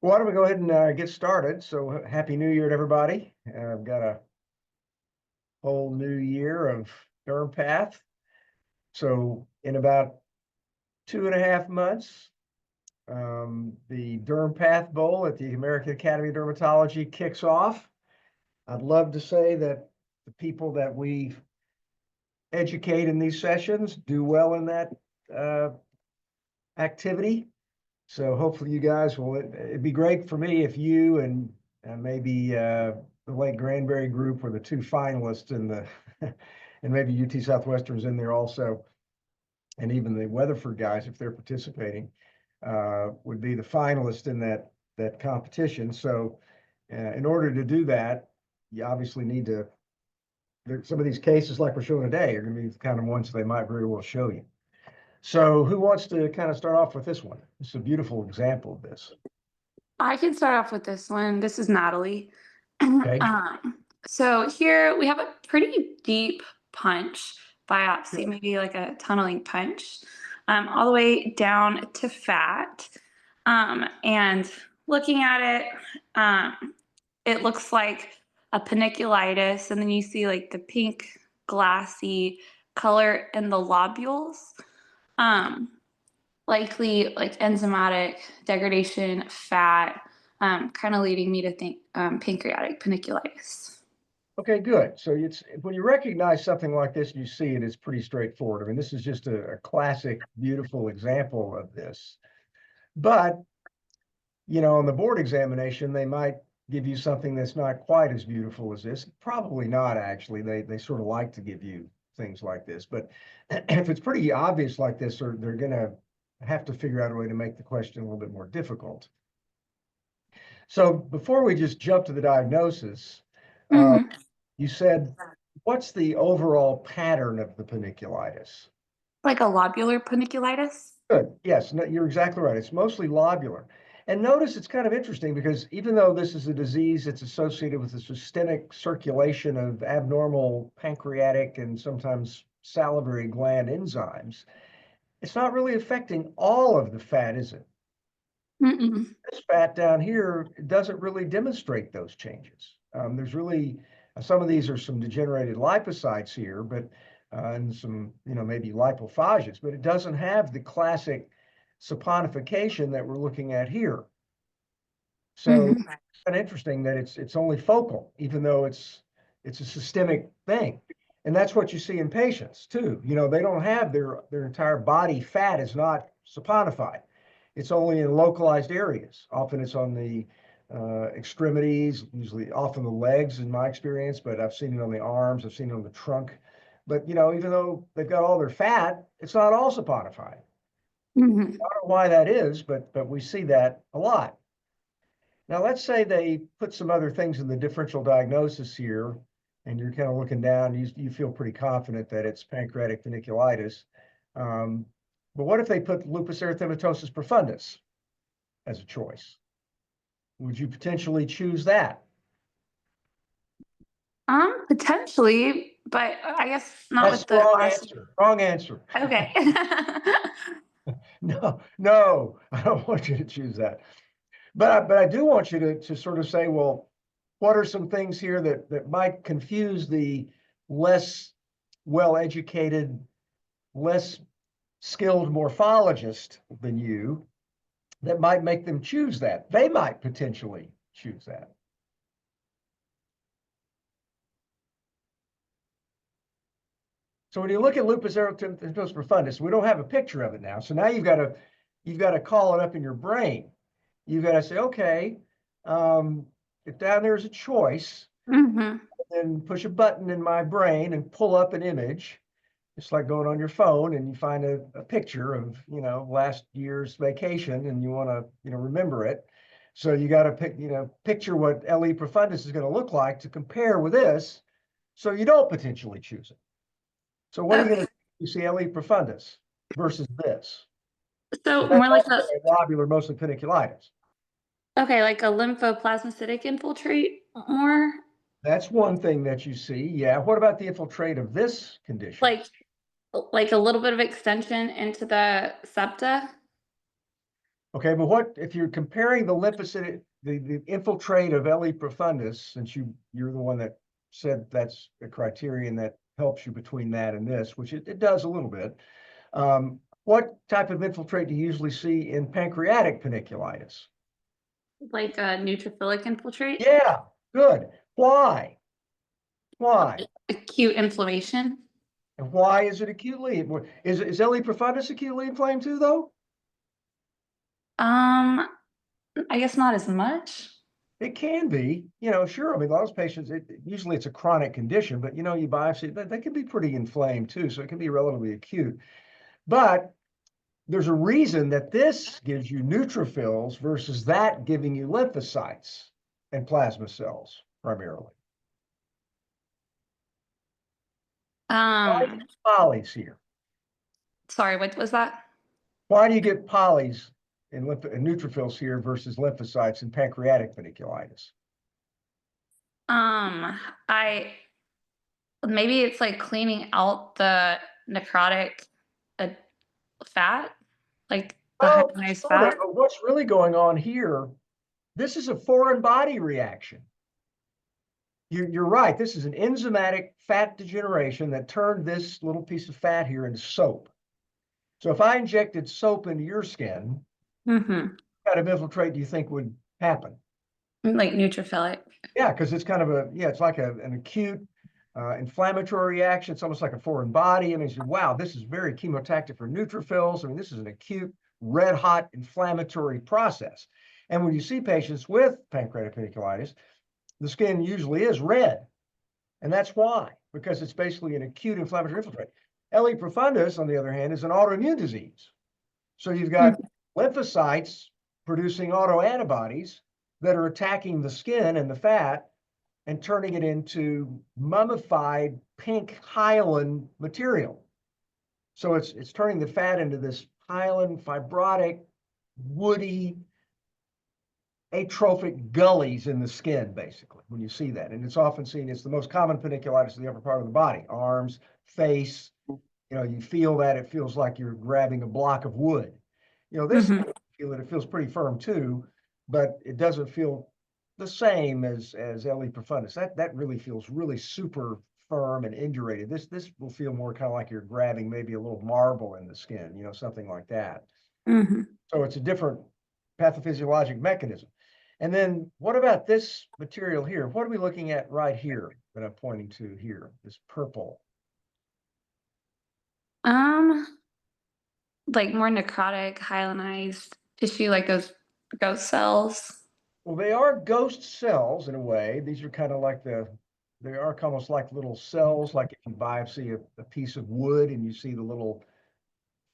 Why don't we go ahead and get started? So happy New Year to everybody. I've got a whole new year of DermPath. So in about 2.5 months, the DermPath Bowl at the American Academy of Dermatology kicks off. I'd love to say that the people that we educate in these sessions do well in that activity. So hopefully you guys will, it'd be great for me if you and maybe the Lake Granbury group were the two finalists in the, and maybe UT Southwestern's in there also, and even the Weatherford guys, if they're participating, would be the finalists in that competition. So in order to do that, you obviously need to, some of these cases like we're showing today are going to be the kind of ones they might very well show you. So who wants to kind of start off with this one? It's a beautiful example of this. I can start off with this one. This is Natalie. Okay. So here we have a pretty deep punch biopsy, maybe like a tunneling punch, all the way down to fat. And looking at it, it looks like a panniculitis, and then you see like the pink glassy color in the lobules. Likely like enzymatic degradation, fat, kind of leading me to think pancreatic panniculitis. Okay, good. So it's when you recognize something like this and you see it, it's pretty straightforward. I mean, this is just a classic, beautiful example of this. But, you know, on the board examination, they might give you something that's not quite as beautiful as this. Probably not, actually. They sort of like to give you things like this. But if it's pretty obvious like this, they're going to have to figure out a way to make the question a little bit more difficult. So before we just jump to the diagnosis, you said, what's the overall pattern of the panniculitis? Like a lobular panniculitis? Good. Yes, no, you're exactly right. It's mostly lobular. And notice it's kind of interesting because even though this is a disease that's associated with the systemic circulation of abnormal pancreatic and sometimes salivary gland enzymes, it's not really affecting all of the fat, is it? This fat down here doesn't really demonstrate those changes. There's really, some of these are some degenerated lipocytes here, but and some, maybe lipophages, but it doesn't have the classic saponification that we're looking at here. So it's kind of interesting that it's only focal, even though it's a systemic thing. And that's what you see in patients too. They don't have their entire body fat is not saponified. It's only in localized areas. Often it's on the extremities, usually often the legs in my experience, but I've seen it on the arms, I've seen it on the trunk. But, even though they've got all their fat, it's not all saponified. I don't know why that is, but we see that a lot. Now, let's say they put some other things in the differential diagnosis here, and you're kind of looking down, you feel pretty confident that it's pancreatic panniculitis. But what if they put lupus erythematosus profundus as a choice? Would you potentially choose that? Potentially, but I guess not That's with the wrong answer. Wrong answer. Okay. No, I don't want you to choose that. But I do want you to sort of say, well, what are some things here that might confuse the less well-educated, less skilled morphologist than you that might make them choose that? They might potentially choose that. So when you look at lupus erythematosus profundus, we don't have a picture of it now. So now you've got to call it up in your brain. You've got to say, okay, if down there's a choice, then push a button in my brain and pull up an image. It's like going on your phone and you find a picture of, last year's vacation and you want to, remember it. So you got to picture what LE profundus is going to look like to compare with this, so you don't potentially choose it. So what are you going to do? You see LE profundus versus this. So more like a lobular, mostly panniculitis. Okay, like a lymphoplasmacytic infiltrate more? That's one thing that you see. Yeah. What about the infiltrate of this condition? Like a little bit of extension into the septa? Okay, but what if you're comparing the lymphocytic, the infiltrate of L. profundus, since you're the one that said that's a criterion that helps you between that and this, which it does a little bit. What type of infiltrate do you usually see in pancreatic panniculitis? Like a neutrophilic infiltrate? Yeah, good. Why? Why? Acute inflammation? And why is it acutely? Is L. profundus acutely inflamed too, though? Um, I guess not as much. It can be, sure. I mean, those patients, usually it's a chronic condition, but you biopsy, they can be pretty inflamed too. So it can be relatively acute. But there's a reason that this gives you neutrophils versus that giving you lymphocytes and plasma cells primarily. Why do you Um, get polys here? sorry, what was that? Why do you get polys in neutrophils here versus lymphocytes in pancreatic panniculitis? I maybe it's like cleaning out the necrotic uh, fat, like the Well, hyalinized sort of, fat. but what's really going on here, this is a foreign body reaction. You're right. This is an enzymatic fat degeneration that turned this little piece of fat here into soap. So if I injected soap into your skin, Mm-hmm. what kind of infiltrate do you think would happen? Like neutrophilic. Yeah, because it's kind of it's like an acute inflammatory reaction. It's almost like a foreign body. I mean, wow, this is very chemotactic for neutrophils. I mean, this is an acute, red hot inflammatory process. And when you see patients with pancreatic panniculitis, the skin usually is red. And that's why, because it's basically an acute inflammatory infiltrate. L. profundus, on the other hand, is an autoimmune disease. So you've got lymphocytes producing autoantibodies that are attacking the skin and the fat and turning it into mummified pink hyaline material. So it's turning the fat into this hyaline, fibrotic, woody, atrophic gullies in the skin, basically, when you see that. And it's often seen, it's the most common panniculitis in the upper part of the body, arms, face. You feel that it feels like you're grabbing a block of wood. This Mm-hmm. feel that it feels pretty firm too, but it doesn't feel the same as L. profundus. That really feels really super firm and indurated. This will feel more kind of like you're grabbing maybe a little marble in the skin, something like that. Mm-hmm. So it's a different pathophysiologic mechanism. And then what about this material here? What are we looking at right here that I'm pointing to here, this purple? Um, like more necrotic, hyalinized tissue, like those ghost cells. Well, they are ghost cells in a way. These are kind of like they are almost like little cells, like if you biopsy a piece of wood and you see the little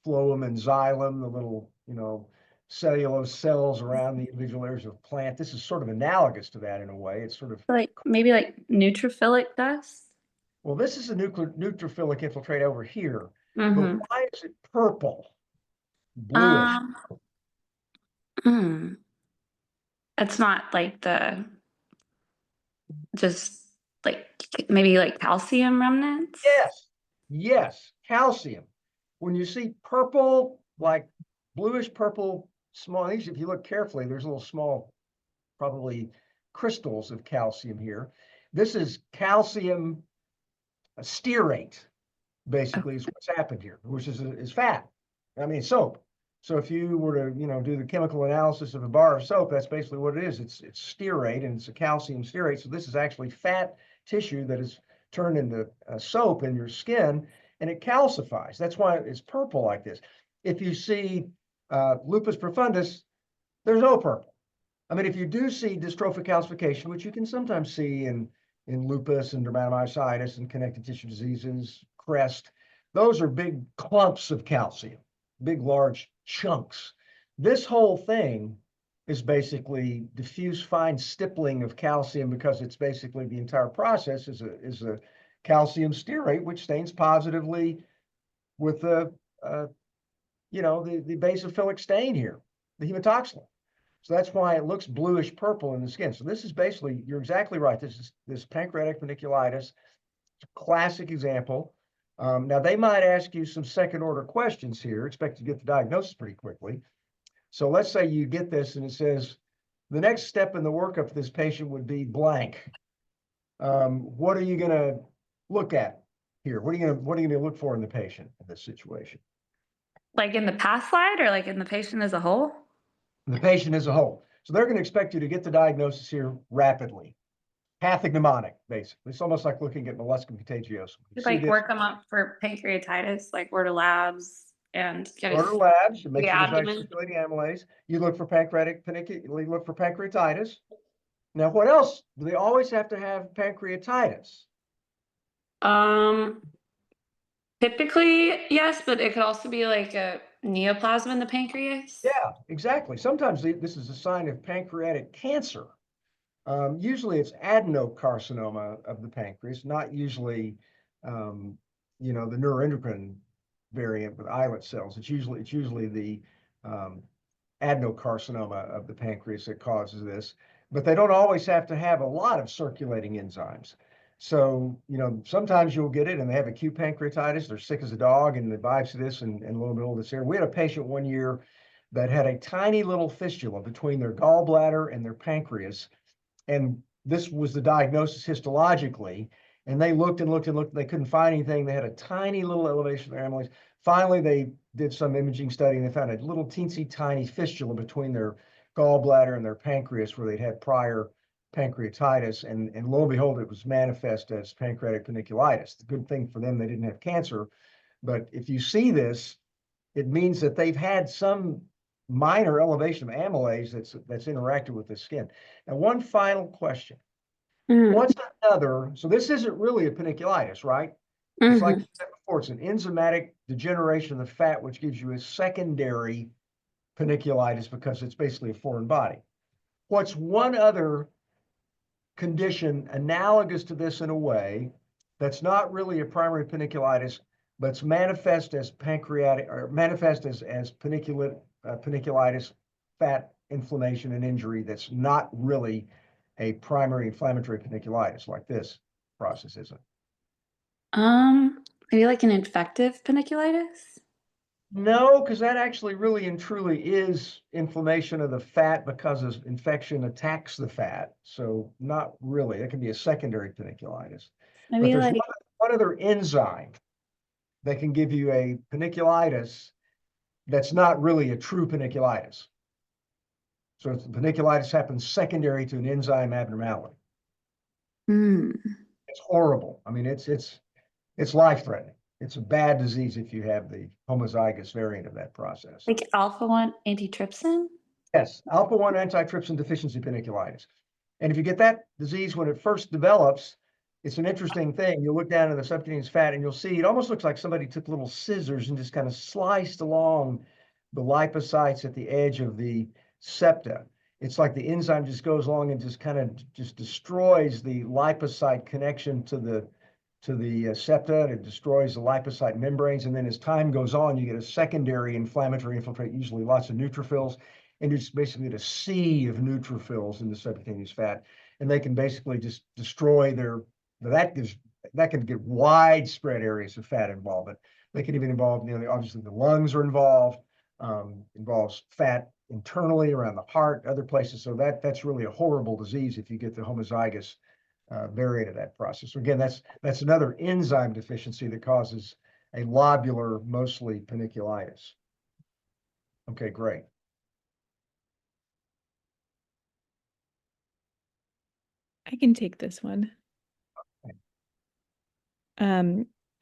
phloem and xylem, the little, cellulose cells around the individual areas of the plant. This is sort of analogous to that in a way. It's sort of, Like maybe like neutrophilic dust. well, this is a neutrophilic infiltrate over here, but Mm-hmm. why is it purple, bluish? Um, hmm. It's not like the just like maybe like calcium remnants. Yes, yes, calcium. When you see purple, like bluish purple, small, if you look carefully, there's little small, probably crystals of calcium here. This is calcium stearate, basically, is what's happened here, which is fat. I mean, soap. So if you were to, do the chemical analysis of a bar of soap, that's basically what it is. It's stearate, and it's a calcium stearate. So this is actually fat tissue that is turned into soap in your skin, and it calcifies. That's why it's purple like this. If you see lupus profundus, there's no purple. I mean, if you do see dystrophic calcification, which you can sometimes see in lupus and dermatomyositis and connective tissue diseases, CREST, those are big clumps of calcium, big, large chunks. This whole thing is basically diffuse fine stippling of calcium because it's basically the entire process is a calcium stearate, which stains positively with the basophilic stain here, the hematoxylin. So that's why it looks bluish purple in the skin. So this is basically, you're exactly right. This pancreatic panniculitis, classic example. Now they might ask you some second order questions here, expect to get the diagnosis pretty quickly. So let's say you get this and it says, the next step in the workup for this patient would be blank. What are you going to look at here? What are you going to look for in the patient in this situation? Like in the path slide or like in the patient as a whole? The patient as a whole. So they're going to expect you to get the diagnosis here rapidly. Pathognomonic, basically. It's almost like looking at molluscum contagiosum. You see Like this, work them up for pancreatitis, like order labs and get order a labs, and make the sure there's not abdomen. circulating amylase. You look for pancreatic panniculitis, you look for pancreatitis. Now, what else? Do they always have to have pancreatitis? Um, Typically, yes, but it could also be like a neoplasm in the pancreas. Yeah, exactly. Sometimes this is a sign of pancreatic cancer. Usually it's adenocarcinoma of the pancreas, not usually, the neuroendocrine variant with islet cells. It's usually the adenocarcinoma of the pancreas that causes this, but they don't always have to have a lot of circulating enzymes. So, sometimes you'll get it and they have acute pancreatitis, they're sick as a dog, and the biopsy this and lo and behold, it's there. We had a patient one year that had a tiny little fistula between their gallbladder and their pancreas. And this was the diagnosis histologically. And they looked and looked and looked, they couldn't find anything. They had a tiny little elevation of their amylase. Finally, they did some imaging study and they found a little teensy tiny fistula between their gallbladder and their pancreas where they'd had prior pancreatitis. And lo and behold, it was manifest as pancreatic panniculitis. The good thing for them, they didn't have cancer. But if you see this, it means that they've had some minor elevation of amylase that's interacted with the skin. And one final question. What's another? So this isn't really a panniculitis, right? It's like I said before, it's an enzymatic degeneration of the fat, which gives you a secondary panniculitis because it's basically a foreign body. What's one other condition analogous to this in a way that's not really a primary panniculitis, but it's manifest as pancreatic or manifest as panniculitis, fat inflammation and injury that's not really a primary inflammatory panniculitis like this process isn't? Maybe like an infective panniculitis. No, because that actually really and truly is inflammation of the fat because of infection attacks the fat. So not really. It can be a secondary panniculitis. But Maybe there's like one other enzyme that can give you a panniculitis that's not really a true panniculitis. So the panniculitis happens secondary to an enzyme abnormality. It's horrible. I mean, it's life-threatening. It's a bad disease if you have the homozygous variant of that process. like alpha-1 antitrypsin. Yes, alpha-1 antitrypsin deficiency panniculitis. And if you get that disease when it first develops, it's an interesting thing. You'll look down in the subcutaneous fat and you'll see it almost looks like somebody took little scissors and just kind of sliced along the lipocytes at the edge of the septa. It's like the enzyme just goes along and just kind of just destroys the lipocyte connection to the septa, and it destroys the lipocyte membranes. And then as time goes on, you get a secondary inflammatory infiltrate, usually lots of neutrophils, and it's basically a sea of neutrophils in the subcutaneous fat. And they can basically just destroy that can get widespread areas of fat involvement. They can even involve, obviously the lungs are involved, involves fat internally around the heart, other places. So that's really a horrible disease if you get the homozygous variant of that process. So again, that's another enzyme deficiency that causes a lobular, mostly panniculitis. Okay, great. I can take this one.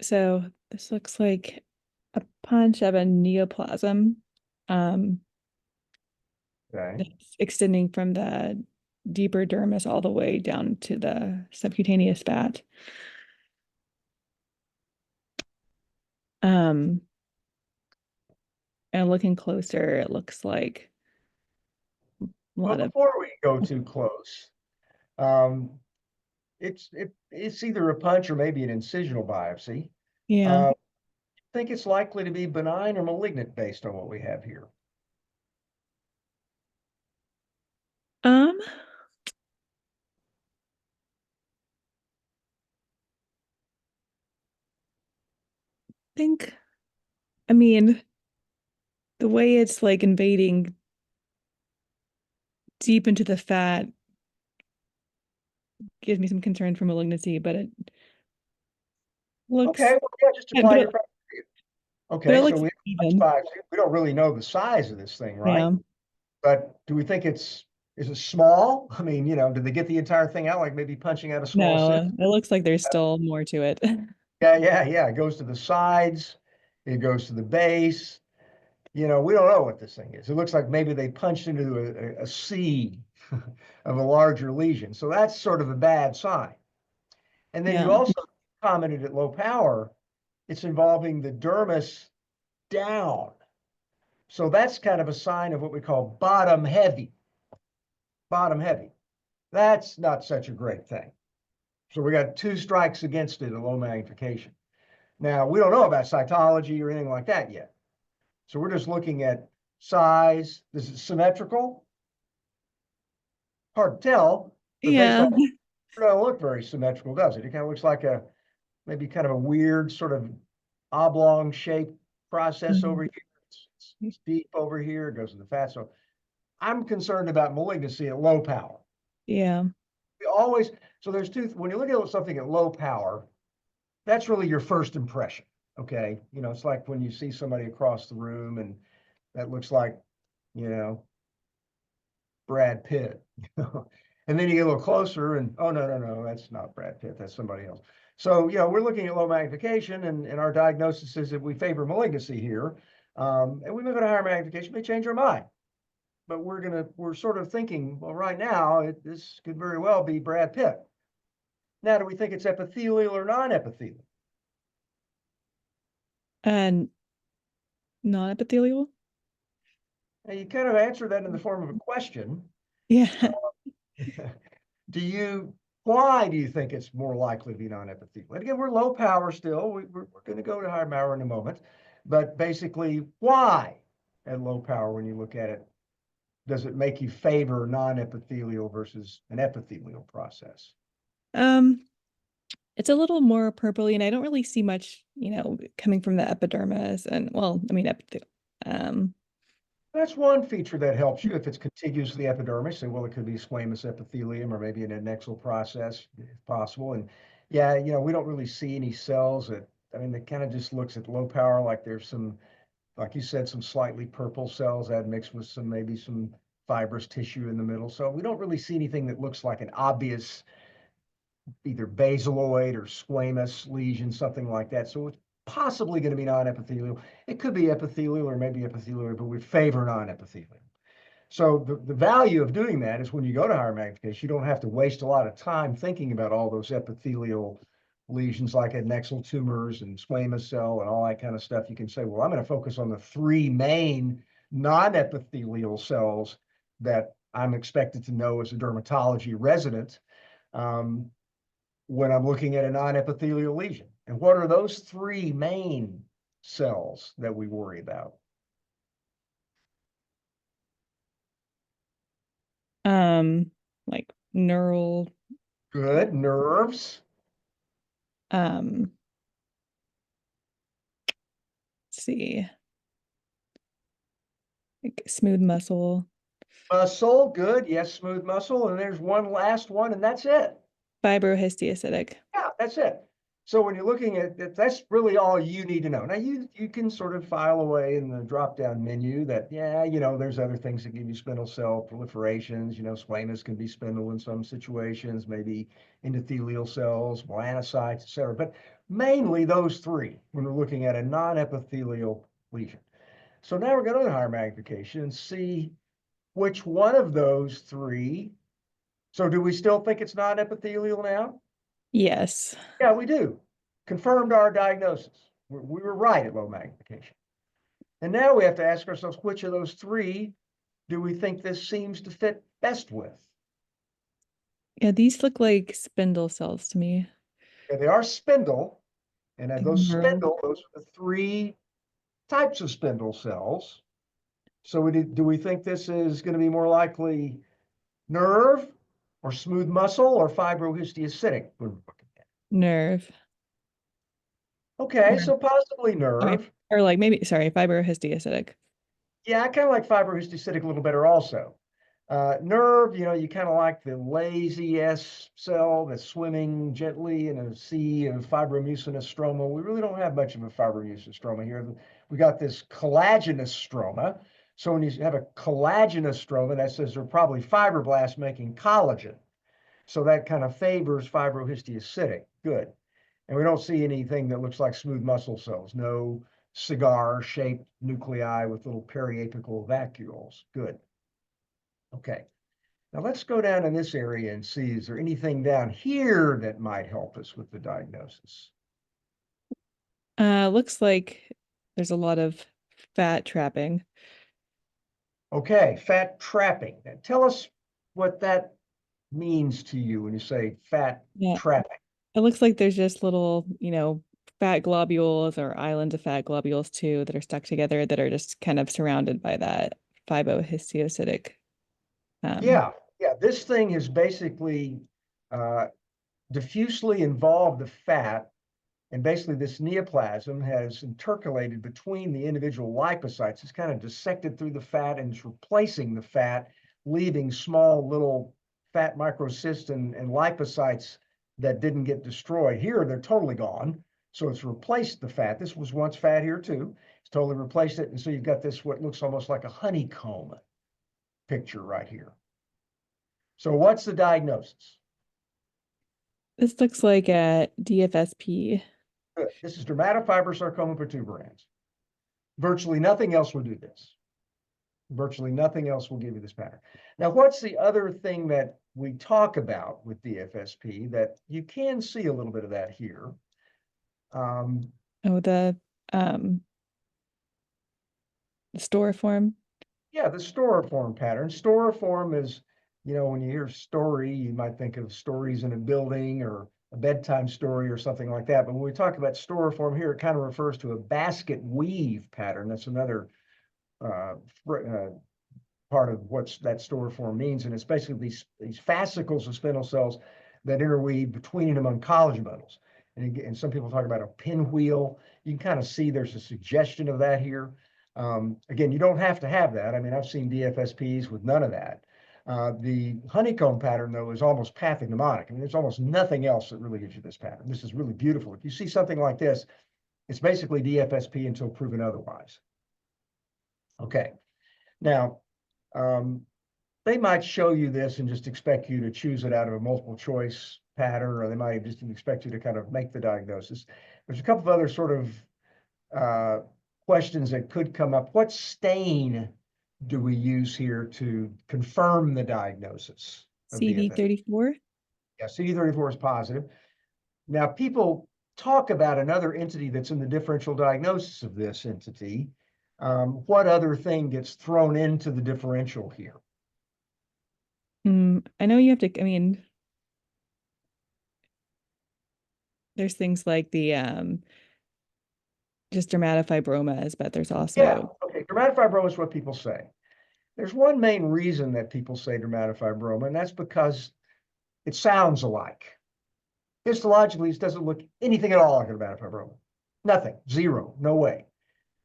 So this looks like a punch of a neoplasm, Okay. extending from the deeper dermis all the way down to the subcutaneous fat. And looking closer, it looks like a Well, lot of, before we go too close, um, it's either a punch or maybe an incisional biopsy. yeah. I think it's likely to be benign or malignant based on what we have here. Um, think, I mean, the way it's like invading deep into the fat gives me some concern for malignancy, but it looks, Okay, well, yeah, just but apply your it, criteria. but Okay, it so looks we even. we don't really know the size of this thing, right? Yeah. But do we think is it small? I mean, did they get the entire thing out, like maybe punching out a small cyst? No, it looks like there's still more to it. Yeah. It goes to the sides, it goes to the base. We don't know what this thing is. It looks like maybe they punched into a seed of a larger lesion. So that's sort of a bad sign. And then you Yeah. also commented at low power, it's involving the dermis down. So that's kind of a sign of what we call bottom heavy. Bottom heavy. That's not such a great thing. So we got 2 strikes against it at low magnification. Now, we don't know about cytology or anything like that yet. So we're just looking at size. This is symmetrical. Hard to tell, but based Yeah. on it doesn't look very symmetrical, does it? It kind of looks like maybe kind of a weird sort of oblong shaped process over here. It's deep over here. It goes to the fat. So I'm concerned about malignancy at low power. Yeah. We always, so there's when you look at something at low power, that's really your first impression. Okay. It's like when you see somebody across the room and that looks like, you know, Brad Pitt. And then you get a little closer and, oh, no, that's not Brad Pitt. That's somebody else. So, we're looking at low magnification and our diagnosis is that we favor malignancy here. And we move at a higher magnification, may change our mind. But we're sort of thinking, well, right now, this could very well be Brad Pitt. Now, do we think it's epithelial or non-epithelial? And non-epithelial? Now, you kind of answer that in the form of a question. Yeah. Why do you think it's more likely to be non-epithelial? And again, we're low power still. We're going to go to higher power in a moment. But basically, why at low power, when you look at it, does it make you favor non-epithelial versus an epithelial process? It's a little more purpley, and I don't really see much, coming from the epidermis and, well, I mean, That's one feature that helps you if it's contiguous to the epidermis. And well, it could be squamous epithelium or maybe an adnexal process if possible. And yeah, we don't really see any cells that, it kind of just looks at low power like there's some, like you said, some slightly purple cells that mixed with maybe some fibrous tissue in the middle. So we don't really see anything that looks like an obvious either basaloid or squamous lesion, something like that. So it's possibly going to be non-epithelial. It could be epithelial or maybe epithelial, but we favor non-epithelial. So the value of doing that is when you go to higher magnification, you don't have to waste a lot of time thinking about all those epithelial lesions like adnexal tumors and squamous cell and all that kind of stuff. You can say, well, I'm going to focus on the 3 main non-epithelial cells that I'm expected to know as a dermatology resident. When I'm looking at a non-epithelial lesion. And what are those 3 main cells that we worry about? like neural, Good, nerves. let's see, like smooth muscle, Muscle, good, yes, smooth muscle. And there's one last one, and that's it. fibrohistiocytic. Yeah, that's it. So when you're looking at it, that's really all you need to know. Now you can sort of file away in the drop-down menu that, yeah, there's other things that give you spindle cell proliferations. Squamous can be spindle in some situations, maybe endothelial cells, melanocytes, et cetera. But mainly those 3 when we're looking at a non-epithelial lesion. So now we're going to go to higher magnification and see which one of those 3. So do we still think it's non-epithelial now? Yes. Yeah, we do. Confirmed our diagnosis. We were right at low magnification. And now we have to ask ourselves, which of those 3 do we think this seems to fit best with? Yeah, these look like spindle cells to me. Yeah, they are spindle. And Like those neural. those are the 3 types of spindle cells. So do we think this is going to be more likely nerve or smooth muscle or fibrohistiocytic? Nerve. Okay, Nerve. so possibly Sorry. nerve. Or like maybe, sorry, fibrohistiocytic. Yeah, I kind of like fibrohistiocytic a little better also. Nerve, you kind of like the lazy S cell that's swimming gently in a sea of fibromucinous stroma. We really don't have much of a fibromucinous stroma here. We got this collagenous stroma. So when you have a collagenous stroma, that says they're probably fibroblasts making collagen. So that kind of favors fibrohistiocytic. Good. And we don't see anything that looks like smooth muscle cells. No cigar-shaped nuclei with little periapical vacuoles. Good. Okay. Now let's go down in this area and see, is there anything down here that might help us with the diagnosis? Looks like there's a lot of fat trapping. Okay, fat trapping. Now, tell us what that means to you when you say fat trapping. It looks like there's just little, fat globules or islands of fat globules too that are stuck together that are just kind of surrounded by that fibrohistiocytic. Yeah. This thing has basically diffusely involved the fat, and basically this neoplasm has intercalated between the individual lipocytes. It's kind of dissected through the fat and it's replacing the fat, leaving small little fat microcysts and lipocytes that didn't get destroyed. Here, they're totally gone. So it's replaced the fat. This was once fat here too. It's totally replaced it. And so you've got this, what looks almost like a honeycomb picture right here. So what's the diagnosis? This looks like a DFSP. Good. This is Dermatofibrosarcoma Protuberans. Virtually nothing else will do this. Virtually nothing else will give you this pattern. Now, what's the other thing that we talk about with DFSP that you can see a little bit of that here? The storiform. Yeah, the storiform pattern. Storiform is, when you hear story, you might think of stories in a building or a bedtime story or something like that. But when we talk about storiform here, it kind of refers to a basket weave pattern. That's another part of what that storiform means. And it's basically these fascicles of spindle cells that interweave between and among collagen bundles. And some people talk about a pinwheel. You can kind of see there's a suggestion of that here. Again, you don't have to have that. I mean, I've seen DFSPs with none of that. The honeycomb pattern, though, is almost pathognomonic. I mean, there's almost nothing else that really gives you this pattern. This is really beautiful. If you see something like this, it's basically DFSP until proven otherwise. Okay. Now, they might show you this and just expect you to choose it out of a multiple choice pattern, or they might just expect you to kind of make the diagnosis. There's a couple of other sort of questions that could come up. What stain do we use here to confirm the diagnosis of CD34? Yeah, CD34 is positive. Now, people talk about another entity that's in the differential diagnosis of this entity. What other thing gets thrown into the differential here? I know you have to, there's things like the just dermatofibromas, but there's also... Yeah, okay, dermatofibroma is what people say. There's one main reason that people say dermatofibroma, and that's because it sounds alike. Histologically, it doesn't look anything at all like a dermatofibroma. Nothing, zero, no way.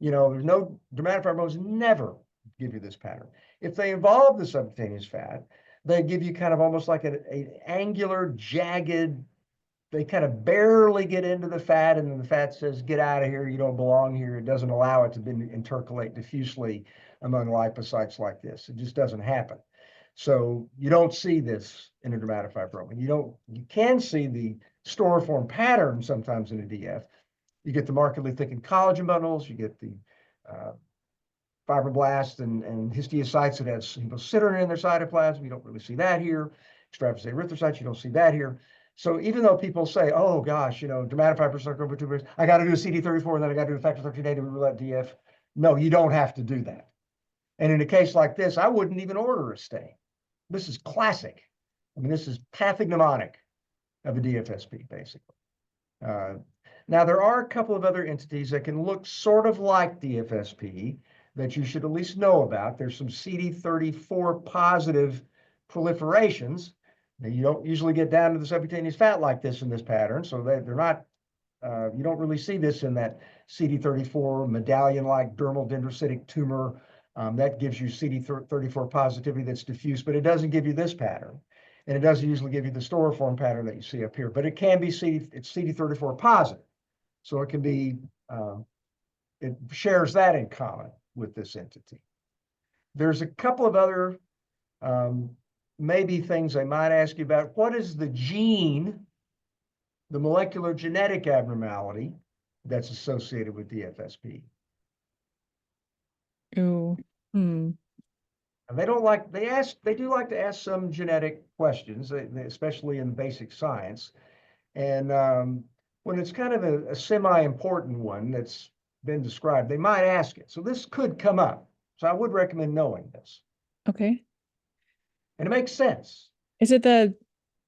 There's no dermatofibromas never give you this pattern. If they involve the subcutaneous fat, they give you kind of almost like an angular, jagged, they kind of barely get into the fat, and then the fat says, get out of here, you don't belong here. It doesn't allow it to intercalate diffusely among lipocytes like this. It just doesn't happen. So you don't see this in a dermatofibroma. You can see the storiform pattern sometimes in a DF. You get the markedly thickened collagen bundles, you get the fibroblasts and histiocytes that have hemocitrin in their cytoplasm. You don't really see that here. Extravasate erythrocytes, you don't see that here. So even though people say, oh gosh, Dermatofibrosarcoma Protuberans, I got to do a CD34 and then I got to do a factor 13A to rule out DF. No, you don't have to do that. And in a case like this, I wouldn't even order a stain. This is classic. I mean, this is pathognomonic of a DFSP, basically. Now, there are a couple of other entities that can look sort of like DFSP that you should at least know about. There's some CD34 positive proliferations. Now, you don't usually get down to the subcutaneous fat like this in this pattern, so they're not, you don't really see this in that CD34 medallion-like dermal dendrocytic tumor That gives you CD34 positivity that's diffuse, but it doesn't give you this pattern. And it doesn't usually give you the storiform pattern that you see up here, but it can be it's CD34 positive. So it can be, it shares that in common with this entity. There's a couple of other maybe things I might ask you about. What is the gene, the molecular genetic abnormality that's associated with DFSP? Oh, And they don't like, they do like to ask some genetic questions, especially in basic science. And when it's kind of a semi-important one that's been described, they might ask it. So this could come up. So I would recommend knowing this. okay. And it makes sense. Is it the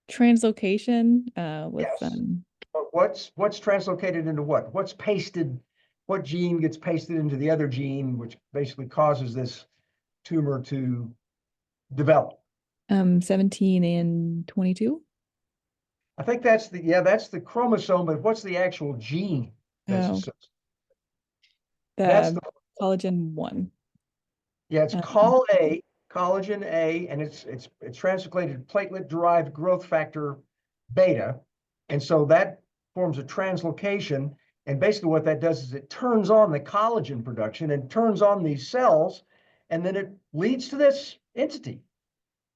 translocation with Yes. But what's translocated into what? What's pasted? What gene gets pasted into the other gene, which basically causes this tumor to develop? 17 and 22? I think that's the chromosome, but what's the actual gene that's Oh, associated? That's the the collagen 1. Yeah, it's Um, collagen A, and it's translocated platelet-derived growth factor beta. And so that forms a translocation. And basically what that does is it turns on the collagen production and turns on these cells, and then it leads to this entity.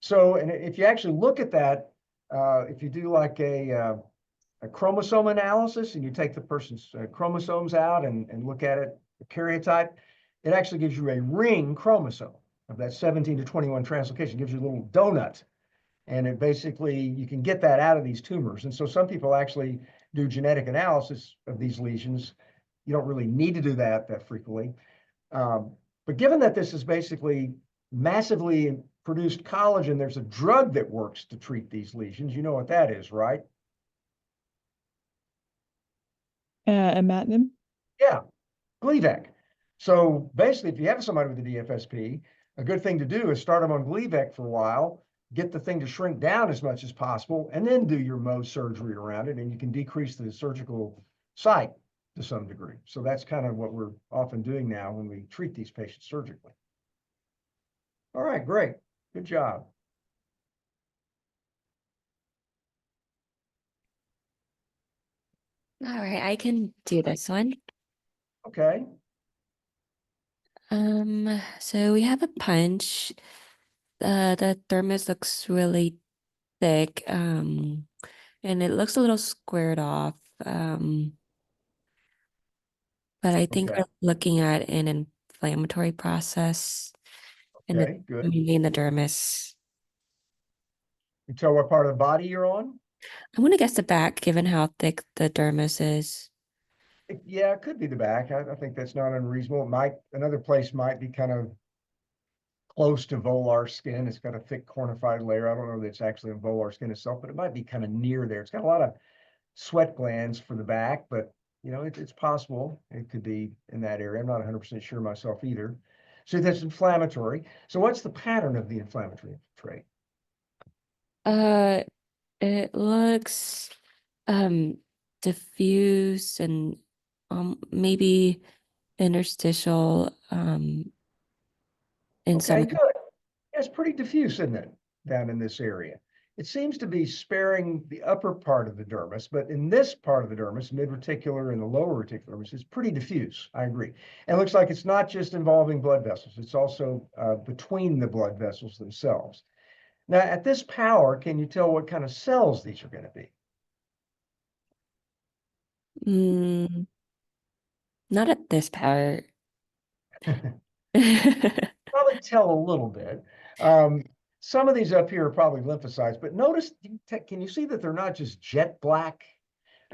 So, and if you actually look at that, if you do like a chromosome analysis and you take the person's chromosomes out and look at it, the karyotype, it actually gives you a ring chromosome of that 17 to 21 translocation. It gives you a little donut. And it basically, you can get that out of these tumors. And so some people actually do genetic analysis of these lesions. You don't really need to do that frequently. But given that this is basically massively produced collagen, there's a drug that works to treat these lesions. You know what that is, right? imatinib? Yeah, Gleevec. So basically, if you have somebody with a DFSP, a good thing to do is start them on Gleevec for a while, get the thing to shrink down as much as possible, and then do your Mohs surgery around it, and you can decrease the surgical site to some degree. So that's kind of what we're often doing now when we treat these patients surgically. All right, great. Good job. All right, I can do this one. Okay. So we have a punch. The dermis looks really thick, and it looks a little squared off. But I think Okay. we're looking at an inflammatory process Okay, good. mainly in the dermis. You tell what part of the body you're on? I'm gonna guess the back, given how thick the dermis is. Yeah, it could be the back. I think that's not unreasonable. It might, another place might be kind of close to volar skin. It's got a thick cornified layer. I don't know that it's actually in volar skin itself, but it might be kind of near there. It's got a lot of sweat glands for the back, but you know, it's possible it could be in that area. I'm not 100% sure myself either. So that's inflammatory. So what's the pattern of the inflammatory trait? It looks diffuse and maybe interstitial in some. Okay, good. It's pretty diffuse, isn't it, down in this area? It seems to be sparing the upper part of the dermis, but in this part of the dermis, mid-reticular and the lower reticular dermis, it's pretty diffuse. I agree. And it looks like it's not just involving blood vessels. It's also between the blood vessels themselves. Now, at this power, can you tell what kind of cells these are going to be? Not at this part. Probably tell a little bit. Some of these up here are probably lymphocytes, but notice, can you see that they're not just jet black?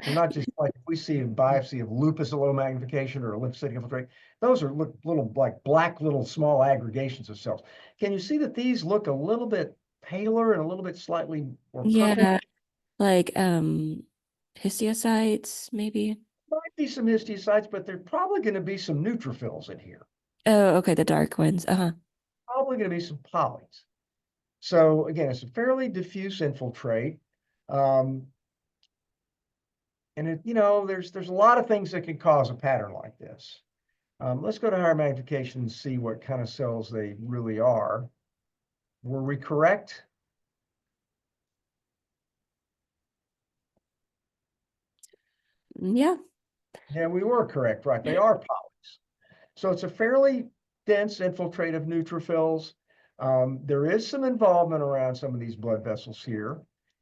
They're not just like if we see a biopsy of lupus at low magnification or a lymphocytic infiltrate. Those are little like black little small aggregations of cells. Can you see that these look a little bit paler and a little bit slightly more purple? Yeah, like histiocytes, maybe. Might be some histiocytes, but there's probably going to be some neutrophils in here. Oh, okay, the dark ones. Probably going to be some polys. So again, it's a fairly diffuse infiltrate. And it, you know, there's a lot of things that can cause a pattern like this. Let's go to higher magnification and see what kind of cells they really are. Were we correct? Yeah. Yeah, we were correct, right? They are polys. So it's a fairly dense infiltrate of neutrophils. There is some involvement around some of these blood vessels here,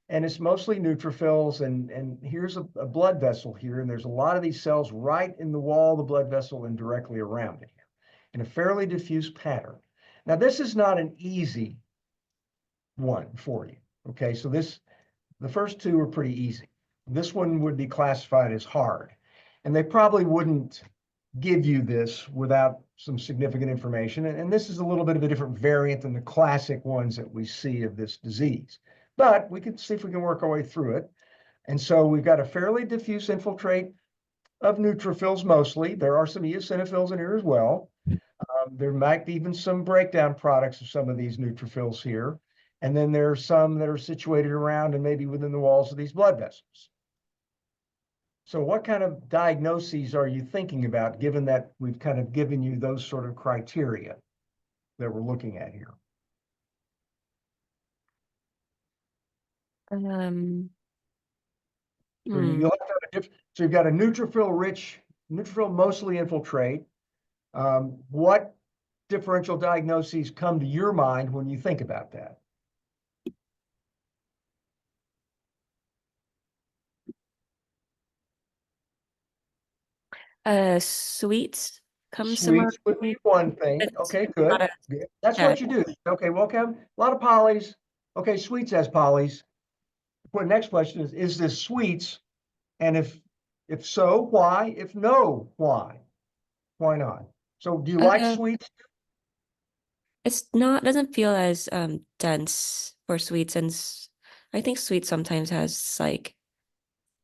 and it's mostly neutrophils. And here's a blood vessel here, and there's a lot of these cells right in the wall of the blood vessel and directly around it here in a fairly diffuse pattern. Now, this is not an easy one for you. Okay, so the first two are pretty easy. This one would be classified as hard, and they probably wouldn't give you this without some significant information. And this is a little bit of a different variant than the classic ones that we see of this disease. But we can see if we can work our way through it. And so we've got a fairly diffuse infiltrate of neutrophils mostly. There are some eosinophils in here as well. There might be even some breakdown products of some of these neutrophils here. And then there are some that are situated around and maybe within the walls of these blood vessels. So what kind of diagnoses are you thinking about, given that we've kind of given you those sort of criteria that we're looking at here? So you'll have to have so you've got a neutrophil mostly infiltrate. What differential diagnoses come to your mind when you think about that? Sweets come Sweets would be one thing. Okay, good. Good. That's what you do. Okay, well, okay, a lot of polys. Okay, sweets has polys. The next question is this sweets? And if so, why? If no, why? Why not? So do you like sweets? It's not doesn't feel as dense for sweets, and I think sweet sometimes has like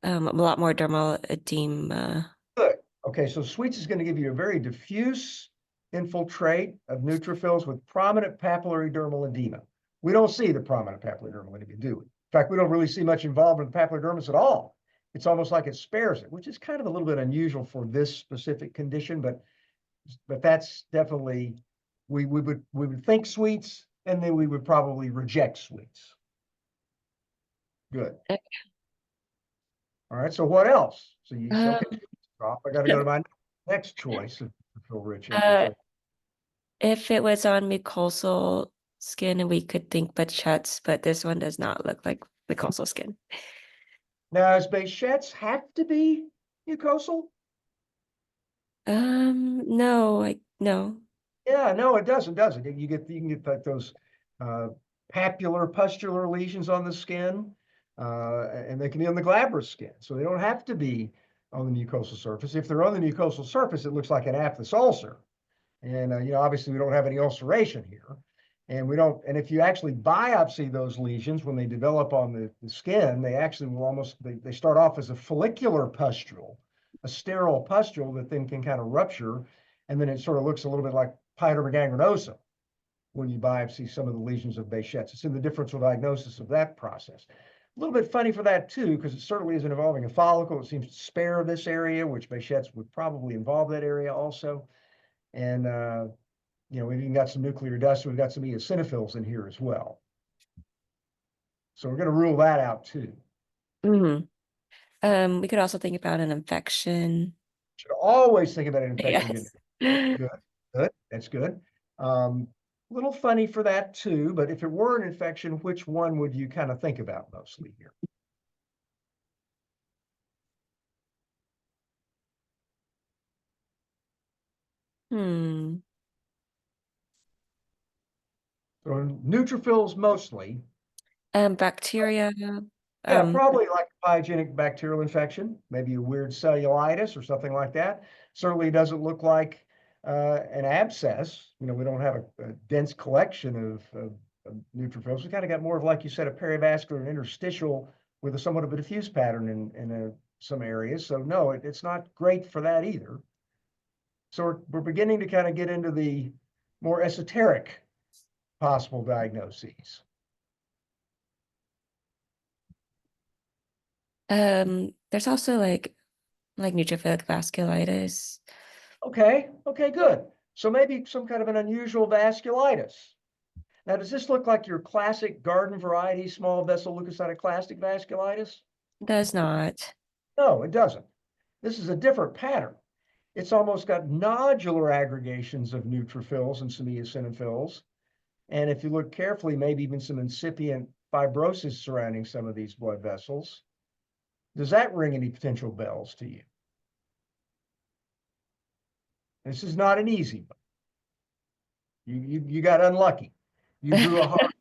a lot more dermal edema. Good. Okay, so sweets is going to give you a very diffuse infiltrate of neutrophils with prominent papillary dermal edema. We don't see the prominent papillary dermal edema, do we? In fact, we don't really see much involvement in the papillary dermis at all. It's almost like it spares it, which is kind of a little bit unusual for this specific condition, but that's definitely we would think sweets, and then we would probably reject sweets. Good. All right. So what else? So you say, okay, I got to go to my next choice of feel rich infiltrate. If it was on mucosal skin, we could think Behçet's, but this one does not look like mucosal skin. Now, does Behçet's have to be mucosal? No, no. Yeah, no, it doesn't, does it? You can get like those papular, pustular lesions on the skin, and they can be on the glabrous skin. So they don't have to be on the mucosal surface. If they're on the mucosal surface, it looks like an aphthous ulcer. And obviously we don't have any ulceration here. And we don't, and if you actually biopsy those lesions when they develop on the skin, they actually will they start off as a follicular pustule, a sterile pustule that then can kind of rupture. And then it sort of looks a little bit like pyoderma gangrenosum when you biopsy some of the lesions of Behçet's. It's in the differential diagnosis of that process. A little bit funny for that too, because it certainly isn't involving a follicle. It seems to spare this area, which Behçet's would probably involve that area also. And we've even got some nuclear dust. We've got some eosinophils in here as well. So we're going to rule that out too. We could also think about an infection. Should always think about an infection. Yes. Good. That's good. A little funny for that too, but if it were an infection, which one would you kind of think about mostly here? So neutrophils mostly. Bacteria. Yeah, probably like a pyogenic bacterial infection, maybe a weird cellulitis or something like that. Certainly doesn't look like an abscess. We don't have a dense collection of neutrophils. We kind of got more of, like you said, a perivascular and interstitial with a somewhat of a diffuse pattern in some areas. So no, it's not great for that either. So we're beginning to kind of get into the more esoteric possible diagnoses. There's also like neutrophilic vasculitis. Okay, good. So maybe some kind of an unusual vasculitis. Now, does this look like your classic garden variety small vessel leukocytoclastic vasculitis? Does not. No, it doesn't. This is a different pattern. It's almost got nodular aggregations of neutrophils and some eosinophils. And if you look carefully, maybe even some incipient fibrosis surrounding some of these blood vessels. Does that ring any potential bells to you? This is not an easy one. You got unlucky. You drew a hard.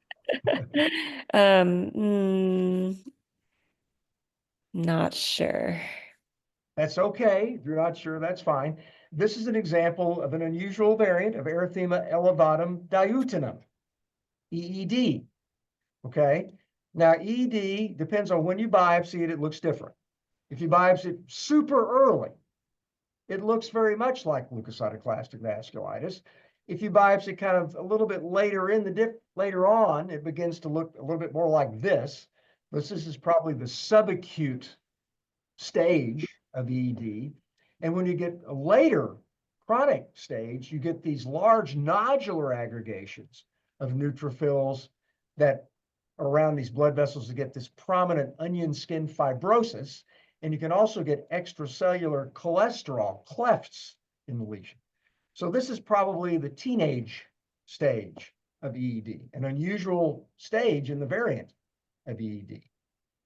Not sure. That's okay. If you're not sure, that's fine. This is an example of an unusual variant of Erythema elevatum diutinum, EED. Okay. Now, EED depends on when you biopsy it, it looks different. If you biopsy it super early, it looks very much like leukocytoclastic vasculitis. If you biopsy kind of a little bit later later on, it begins to look a little bit more like this. This is probably the subacute stage of EED. And when you get a later chronic stage, you get these large nodular aggregations of neutrophils that are around these blood vessels to get this prominent onion skin fibrosis. And you can also get extracellular cholesterol clefts in the lesion. So this is probably the teenage stage of EED, an unusual stage in the variant of EED.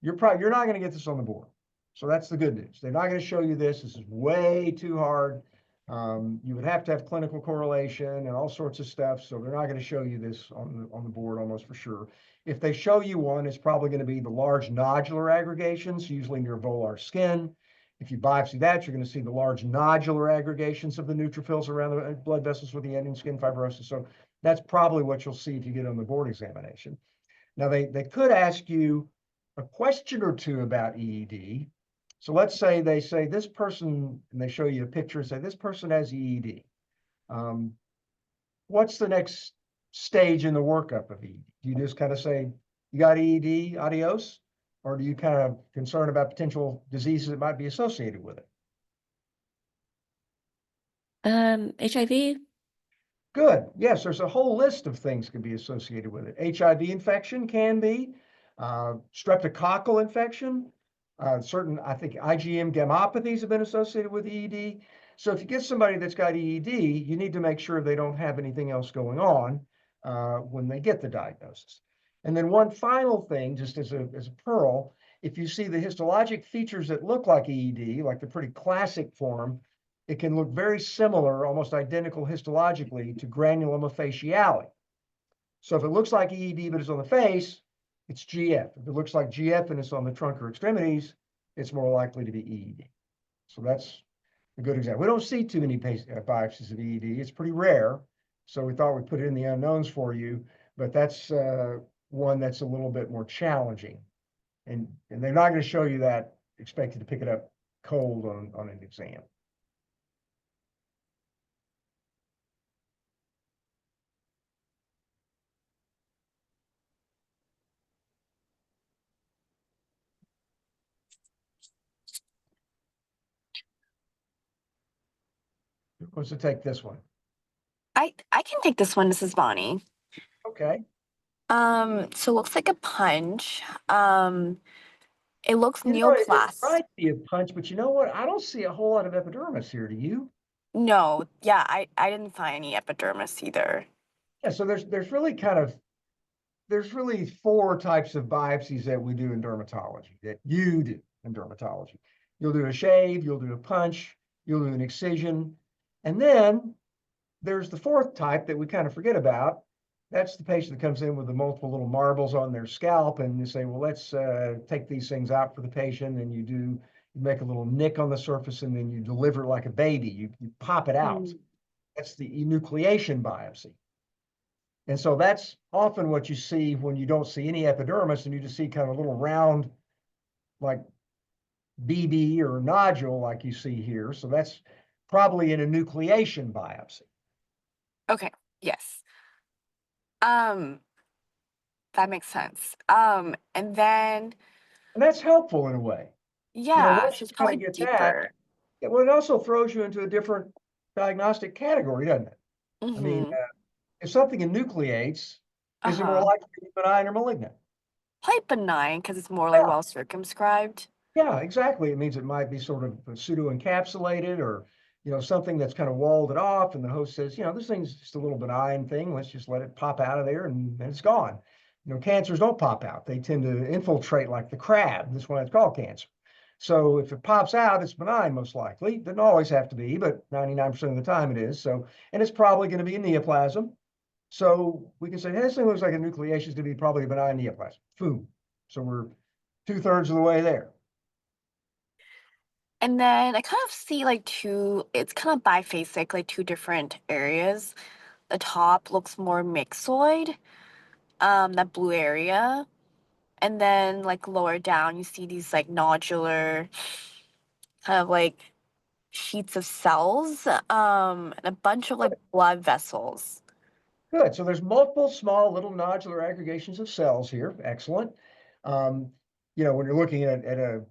You're not going to get this on the board. So that's the good news. They're not going to show you this. This is way too hard. You would have to have clinical correlation and all sorts of stuff. So they're not going to show you this on the board almost for sure. If they show you one, it's probably going to be the large nodular aggregations, usually near volar skin. If you biopsy that, you're going to see the large nodular aggregations of the neutrophils around the blood vessels with the onion skin fibrosis. So that's probably what you'll see if you get on the board examination. Now, they could ask you a question or two about EED. So let's say they say this person, and they show you a picture and say this person has EED. What's the next stage in the workup of EED? Do you just kind of say, you got EED, adios? Or do you kind of concern about potential diseases that might be associated with it? HIV? Good. Yes, there's a whole list of things can be associated with it. HIV infection can be, streptococcal infection, certain, I think, IgM gammopathies have been associated with EED. So if you get somebody that's got EED, you need to make sure they don't have anything else going on when they get the diagnosis. And then one final thing, just as a pearl, if you see the histologic features that look like EED, like the pretty classic form, it can look very similar, almost identical histologically to granuloma faciale. So if it looks like EED but it's on the face, it's GF. If it looks like GF and it's on the trunk or extremities, it's more likely to be EED. So that's a good example. We don't see too many biopsies of EED. It's pretty rare. So we thought we'd put it in the unknowns for you, but that's one that's a little bit more challenging. And they're not going to show you that expected to pick it up cold on an exam. Who wants to take this one? I can take this one. This is Bonnie. Okay. So it looks like a punch. It looks It neoplastic. might be a punch, but you know what? I don't see a whole lot of epidermis here. Do you? No, yeah, I didn't find any epidermis either. Yeah, so there's really four types of biopsies that we do in dermatology, that you do in dermatology. You'll do a shave, you'll do a punch, you'll do an excision, and then there's the fourth type that we kind of forget about. That's the patient that comes in with the multiple little marbles on their scalp, and you say, well, let's take these things out for the patient, and you make a little nick on the surface, and then you deliver it like a baby. You pop it out. That's the enucleation biopsy. And so that's often what you see when you don't see any epidermis, and you just see kind of a little round, like BB or nodule like you see here. So that's probably an enucleation biopsy. Okay, yes. That makes sense. And then And that's helpful in a way. yeah, Once so you it's kind probably of get deeper. that, well, it also throws you into a different diagnostic category, doesn't it? I mean, Mm-hmm. if something enucleates, is it more Uh-huh. likely to be benign or malignant? Quite benign because it's more like well circumscribed. Yeah, exactly. It means it might be sort of pseudo-encapsulated or, something that's kind of walled it off. And the host says, this thing's just a little benign thing. Let's just let it pop out of there and it's gone. Cancers don't pop out. They tend to infiltrate like the crab. That's why it's called cancer. So if it pops out, it's benign, most likely. Doesn't always have to be, but 99% of the time it is. So, and it's probably going to be a neoplasm. So we can say, hey, this thing looks like a nucleation is going to be probably a benign neoplasm. Boom. So we're 2/3 of the way there. And then I kind of see like it's kind of biphasic, like two different areas. The top looks more myxoid, that blue area. And then like lower down, you see these like nodular kind of like sheets of cells, and a bunch of like blood vessels. Good. So there's multiple small little nodular aggregations of cells here. Excellent. Um, when you're looking at a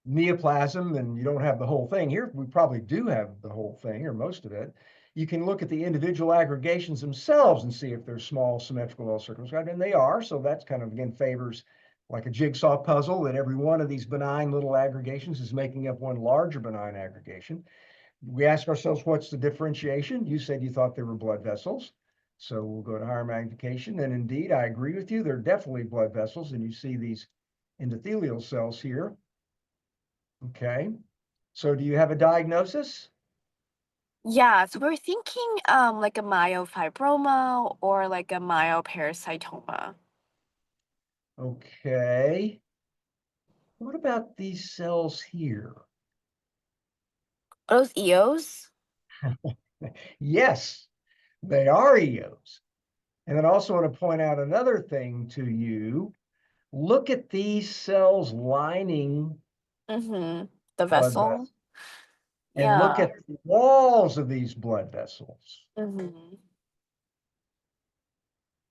neoplasm and you don't have the whole thing here, we probably do have the whole thing or most of it. You can look at the individual aggregations themselves and see if they're small, symmetrical, well circumscribed, and they are. So that's kind of, again, favors like a jigsaw puzzle that every one of these benign little aggregations is making up one larger benign aggregation. We ask ourselves, what's the differentiation? You said you thought they were blood vessels. So we'll go to higher magnification. And indeed, I agree with you. They're definitely blood vessels. And you see these endothelial cells here. Okay. So do you have a diagnosis? Yeah, so we're thinking like a myofibroma or like a myoparasitoma. Okay. What about these cells here? Are those EOs? Yes, they are EOs. And then I also want to point out another thing to you. Look at these cells lining Mm-hmm. The blood vessel? vessels and look Yeah. at the walls of these blood vessels. Mm-hmm.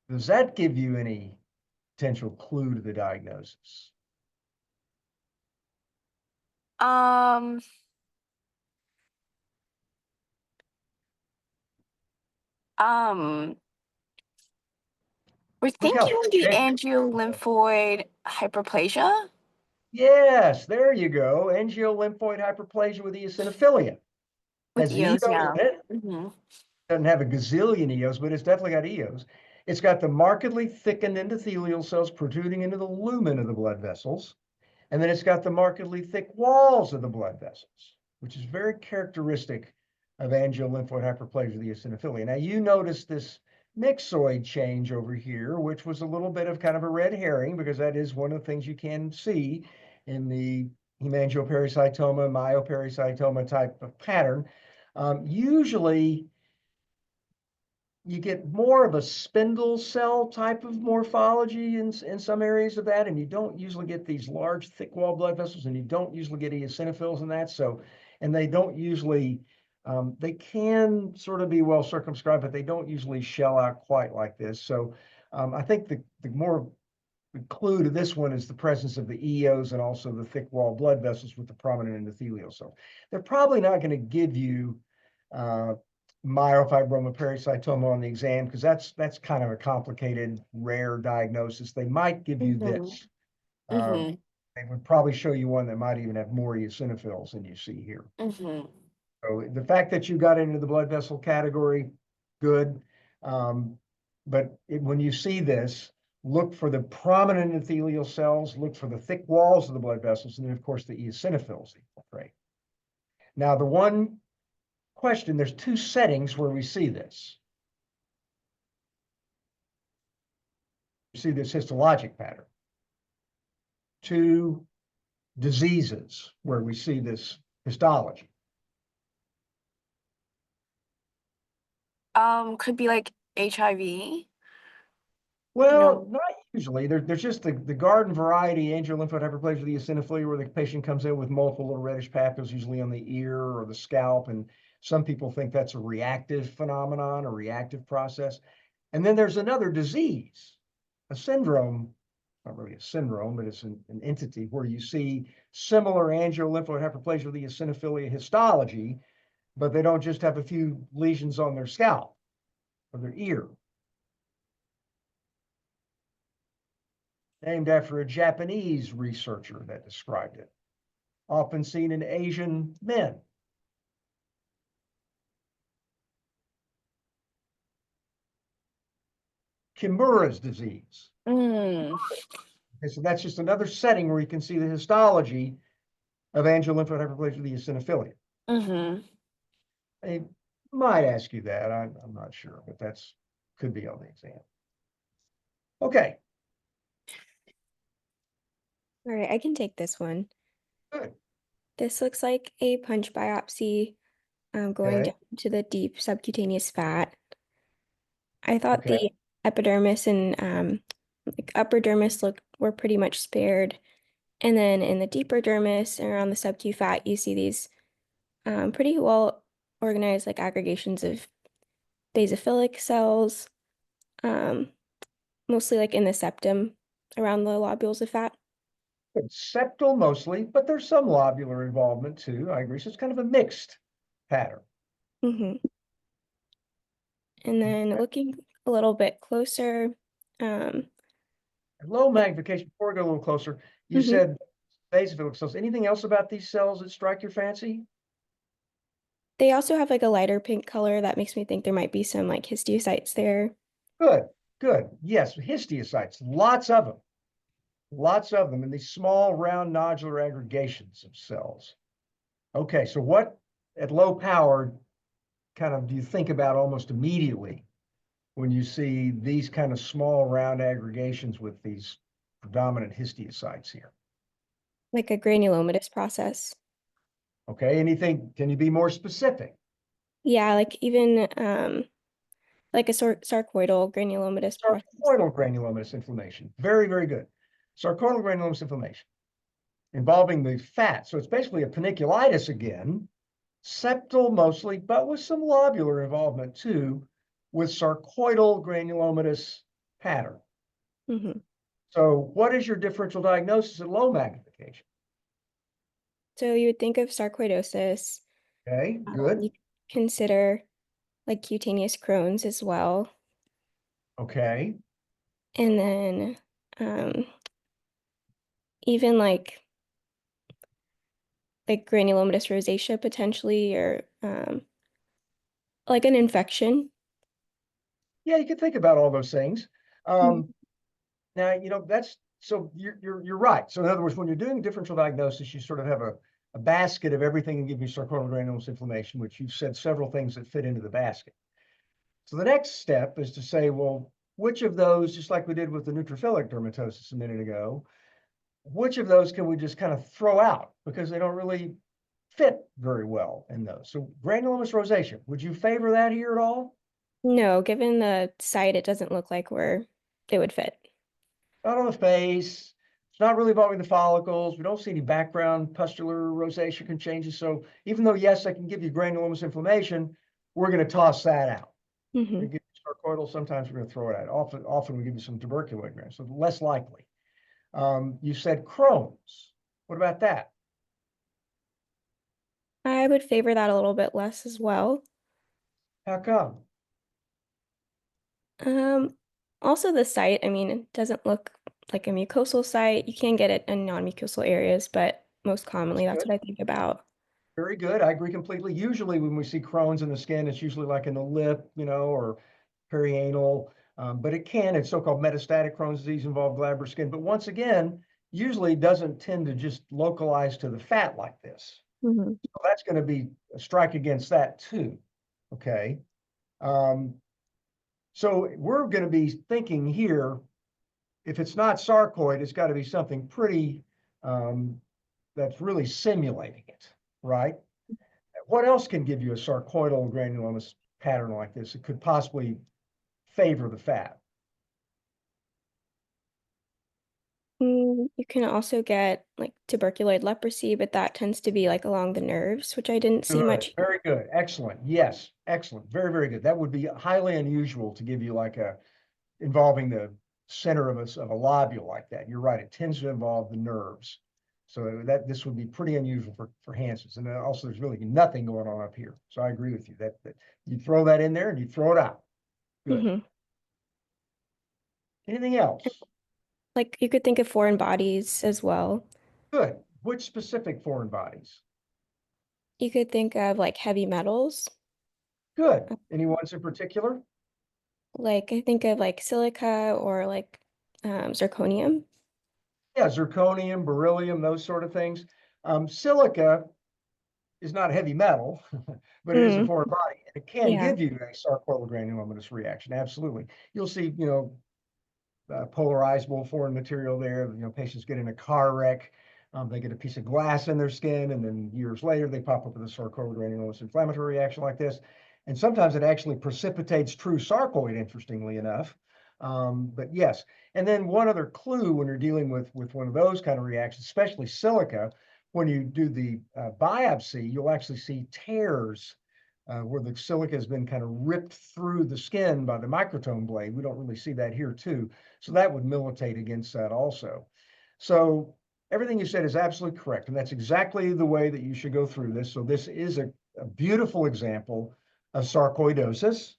Does that give you any potential clue to the diagnosis? Um, um, we're Look how thinking the thick. angiolymphoid hyperplasia. Yes, there you go. Angiolymphoid hyperplasia with eosinophilia. With Has EOs, EOs yeah. in it. Mm-hmm. Doesn't have a gazillion EOs, but it's definitely got EOs. It's got the markedly thickened endothelial cells protruding into the lumen of the blood vessels. And then it's got the markedly thick walls of the blood vessels, which is very characteristic of angiolymphoid hyperplasia of the eosinophilia. Now you notice this myxoid change over here, which was a little bit of kind of a red herring because that is one of the things you can see in the hemangioparasitoma, myoparasitoma type of pattern. Usually you get more of a spindle cell type of morphology in some areas of that, and you don't usually get these large, thick wall blood vessels, and you don't usually get eosinophils in that. So, and they don't usually, they can sort of be well circumscribed, but they don't usually shell out quite like this. So, I think the more the clue to this one is the presence of the EOs and also the thick wall blood vessels with the prominent endothelial cells. They're probably not going to give you myofibroma parasitoma on the exam because that's kind of a complicated, rare diagnosis. They might give you Mm-hmm. this. Mm-hmm. They would probably show you one that might even have more eosinophils than you see here. Mm-hmm. So the fact that you got into the blood vessel category, good. But when you see this, look for the prominent endothelial cells, look for the thick walls of the blood vessels, and then of course the eosinophils infiltrate. Now the one question, there's two settings where we see this. You see this histologic pattern. Two diseases where we see this histology. Could be like HIV. Well, not usually. There's just the garden variety angiolymphoid hyperplasia of the eosinophilia where the patient comes in with multiple little reddish papules, usually on the ear or the scalp. And some people think that's a reactive phenomenon, a reactive process. And then there's another disease, a syndrome, not really a syndrome, but it's an entity where you see similar angiolymphoid hyperplasia of the eosinophilia histology, but they don't just have a few lesions on their scalp or their ear. Named after a Japanese researcher that described it. Often seen in Asian men. Kimura's disease. Mm. Okay, so that's just another setting where you can see the histology of angiolymphoid hyperplasia with eosinophilia. Mm-hmm. They might ask you that. I'm not sure, but that's could be on the exam. Okay, All right, I can take this one. good. This looks like a punch biopsy going Okay. down to the deep subcutaneous fat. I thought Okay. the epidermis and like upper dermis were pretty much spared. And then in the deeper dermis around the subcu fat, you see these pretty well organized like aggregations of basophilic cells, mostly like in the septum around the lobules of fat. Good. Septal mostly, but there's some lobular involvement too. I agree. So it's kind of a mixed pattern. Mm-hmm. And then looking a little bit closer, Low magnification, before we go a little closer, you Mhm. said basophilic cells. Anything else about these cells that strike your fancy? they also have like a lighter pink color that makes me think there might be some like histiocytes there. Good, good. Yes, histiocytes, lots of them. Lots of them in these small, round, nodular aggregations of cells. Okay, so what at low power kind of do you think about almost immediately when you see these kind of small, round aggregations with these predominant histiocytes here? Like a granulomatous process. Okay, anything, can you be more specific? Yeah, like even like a sarcoidal granulomatous process. Sarcoidal granulomatous inflammation. Very, very good. Sarcoidal granulomatous inflammation involving the fat. So it's basically a panniculitis again, septal mostly, but with some lobular involvement too, with sarcoidal granulomatous pattern. Mm-hmm. So what is your differential diagnosis at low magnification? So you would think of sarcoidosis. Okay, good. You consider like cutaneous Crohn's as well. Okay. And then even like granulomatous rosacea potentially, or like an infection. Yeah, you can think about all those things. Mhm. Now, you know, that's so you're right. So in other words, when you're doing differential diagnosis, you sort of have a basket of everything and give you sarcoidal granulomatous inflammation, which you've said several things that fit into the basket. So the next step is to say, well, which of those, just like we did with the neutrophilic dermatosis a minute ago, which of those can we just kind of throw out because they don't really fit very well in those? So granulomatous rosacea, would you favor that here at all? No, given the site, it doesn't look like it would fit. Not on the face. It's not really involving the follicles. We don't see any background pustular rosacea changes. So even though, yes, I can give you granulomatous inflammation, we're going to toss that out. Mm-hmm. We give you sarcoidal, sometimes we're going to throw it out. Often we give you some tuberculoid granules, so less likely. You said Crohn's. What about that? I would favor that a little bit less as well. How come? Also the site, I mean, it doesn't look like a mucosal site. You can get it in non-mucosal areas, but most commonly that's Good. what I think about. Very good. I agree completely. Usually when we see Crohn's in the skin, it's usually like in the lip, you know, or perianal, but it can, it's so-called metastatic Crohn's disease, involve glabrous skin. But once again, usually doesn't tend to just localize to the fat like this. Mm-hmm. So that's going to be a strike against that too. Okay. So we're going to be thinking here, if it's not sarcoid, it's got to be something pretty that's really simulating it, right? What else can give you a sarcoidal granulomatous pattern like this? It could possibly favor the fat. You can also get like tuberculoid leprosy, but that tends to be like along the nerves, which I didn't see Good. much. Very good. Excellent. Yes. Excellent. Very, very good. That would be highly unusual to give you like a involving the center of a lobule like that. You're right. It tends to involve the nerves. So that this would be pretty unusual for Hansen's. And also there's really nothing going on up here. So I agree with you that you throw that in there and you throw it out. Good. Mhm. Anything else? Like you could think of foreign bodies as well. Good. Which specific foreign bodies? You could think of like heavy metals. Good. Any ones in particular? Like I think of like silica or like zirconium. Yeah, zirconium, beryllium, those sort of things. Silica is not heavy metal, but it is a Mm, foreign body. It can yeah. give you a sarcoidal granulomatous reaction. Absolutely. You'll see, polarizable foreign material there. Patients get in a car wreck. They get a piece of glass in their skin, and then years later, they pop up with a sarcoidal granulomatous inflammatory reaction like this. And sometimes it actually precipitates true sarcoid, interestingly enough. But yes. And then one other clue when you're dealing with one of those kind of reactions, especially silica, when you do the biopsy, you'll actually see tears where the silica has been kind of ripped through the skin by the microtome blade. We don't really see that here too. So that would militate against that also. So everything you said is absolutely correct. And that's exactly the way that you should go through this. So this is a beautiful example of sarcoidosis.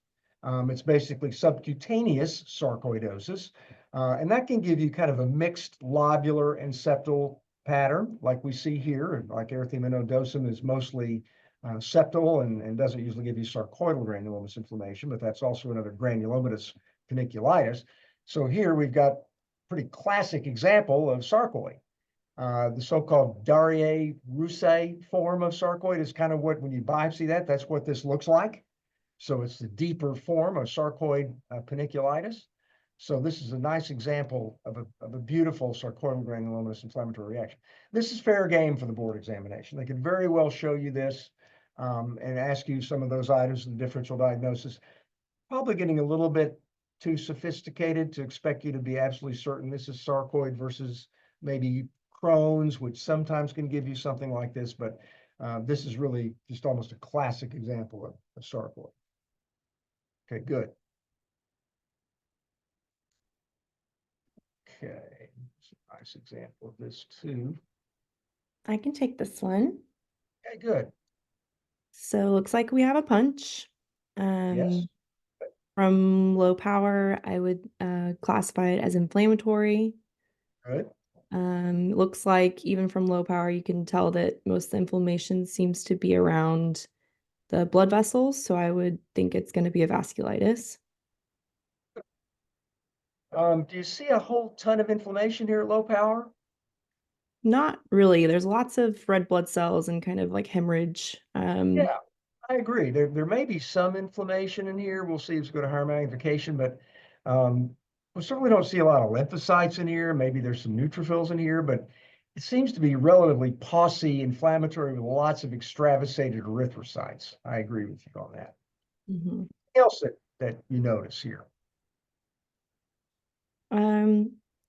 It's basically subcutaneous sarcoidosis. And that can give you kind of a mixed lobular and septal pattern like we see here. Like erythema nodosum is mostly septal and doesn't usually give you sarcoidal granulomatous inflammation, but that's also another granulomatous panniculitis. So here we've got a pretty classic example of sarcoid. The so-called Darrier-Roussay form of sarcoid is kind of what, when you biopsy that, that's what this looks like. So it's the deeper form of sarcoid panniculitis. So this is a nice example of a beautiful sarcoidal granulomatous inflammatory reaction. This is fair game for the board examination. They could very well show you this and ask you some of those items in the differential diagnosis. Probably getting a little bit too sophisticated to expect you to be absolutely certain this is sarcoid versus maybe Crohn's, which sometimes can give you something like this, but this is really just almost a classic example of sarcoid. Okay, good. Okay, nice example of this too. I can take this one. Okay, good. So looks like we have a punch. Yes. From low power, I would classify it as inflammatory. Good. Looks like even from low power, you can tell that most of the inflammation seems to be around the blood vessels. So I would think it's going to be a vasculitis. Do you see a whole ton of inflammation here at low power? Not really. There's lots of red blood cells and kind of like hemorrhage. Yeah, I agree. There may be some inflammation in here. We'll see as we go to higher magnification, but we certainly don't see a lot of lymphocytes in here. Maybe there's some neutrophils in here, but it seems to be relatively paucy inflammatory with lots of extravasated erythrocytes. I agree with you on that. Mhm. Anything else that you notice here?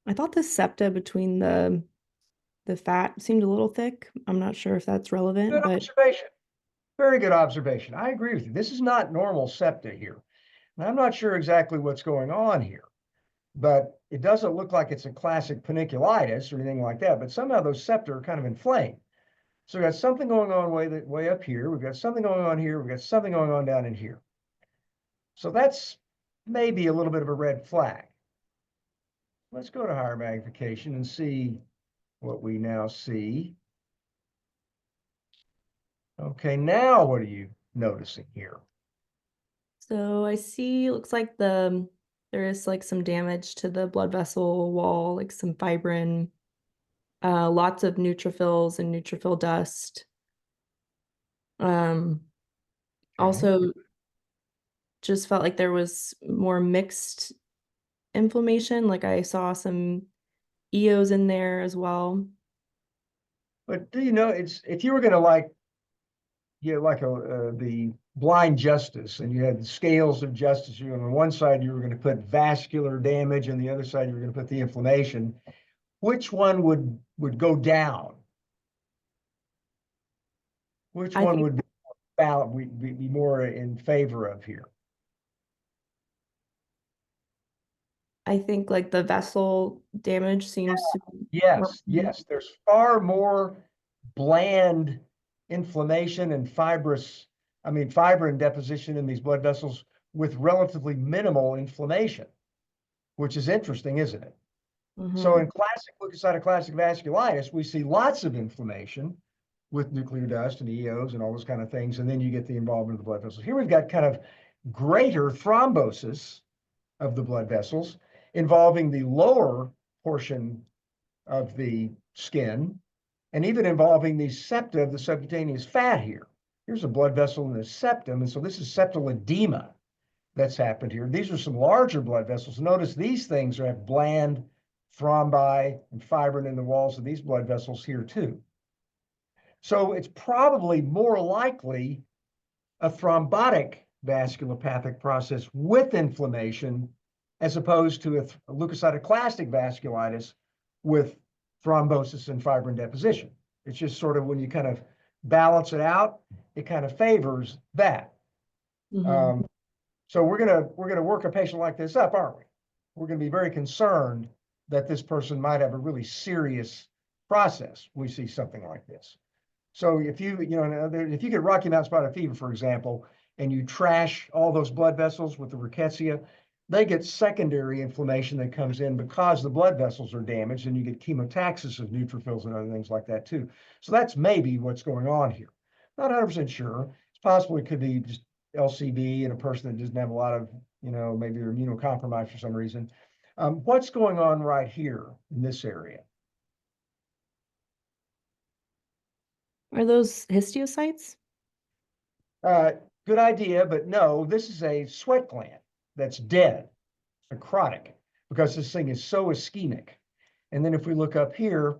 I thought the septa between the fat seemed a little thick. I'm not sure if that's relevant, Good but observation. Very good observation. I agree with you. This is not normal septa here. And I'm not sure exactly what's going on here, but it doesn't look like it's a classic panniculitis or anything like that, but somehow those septa are kind of inflamed. So we've got something going on way up here. We've got something going on here. We've got something going on down in here. So that's maybe a little bit of a red flag. Let's go to higher magnification and see what we now see. Okay, now what are you noticing here? so I see looks like there is like some damage to the blood vessel wall, like some fibrin, lots of neutrophils and neutrophil dust. Okay. Also just felt like there was more mixed inflammation. Like I saw some EOs in there as well. But do you know, it's if you were going to the blind justice and you had the scales of justice, on one side you were going to put vascular damage and the other side you were going to put the inflammation, which one would go down? Which I one think would be more in favor of here? I think like the vessel damage seems to be more Yes, yes. There's far more bland inflammation and fibrin deposition in these blood vessels with relatively minimal inflammation, which is interesting, isn't it? So in classic leukocytoclastic vasculitis, we see lots of inflammation with nuclear dust and EOs and all those kind of things, and then you get the involvement of the blood vessels. Here we've got kind of greater thrombosis of the blood vessels involving the lower portion of the skin, and even involving the septa of the subcutaneous fat here. Here's a blood vessel in the septum, and so this is septal edema that's happened here. These are some larger blood vessels. Notice these things have bland thrombi and fibrin in the walls of these blood vessels here too. So it's probably more likely a thrombotic vasculopathic process with inflammation as opposed to a leukocytoclastic vasculitis with thrombosis and fibrin deposition. It's just sort of when you kind of balance it out, it kind of favors that. So we're gonna work a patient like this up, aren't we? We're gonna be very concerned that this person might have a really serious process. We see something like this. So if you get Rocky Mountain spotted fever, for example, and you trash all those blood vessels with the rickettsia, they get secondary inflammation that comes in because the blood vessels are damaged, and you get chemotaxis of neutrophils and other things like that too. So that's maybe what's going on here. Not 100% sure. It's possible it could be just LCB in a person that doesn't have a lot of, maybe they're immunocompromised for some reason. What's going on right here in this area? Are those histiocytes? Good idea, but no, this is a sweat gland that's dead, necrotic, because this thing is so ischemic. And then if we look up here,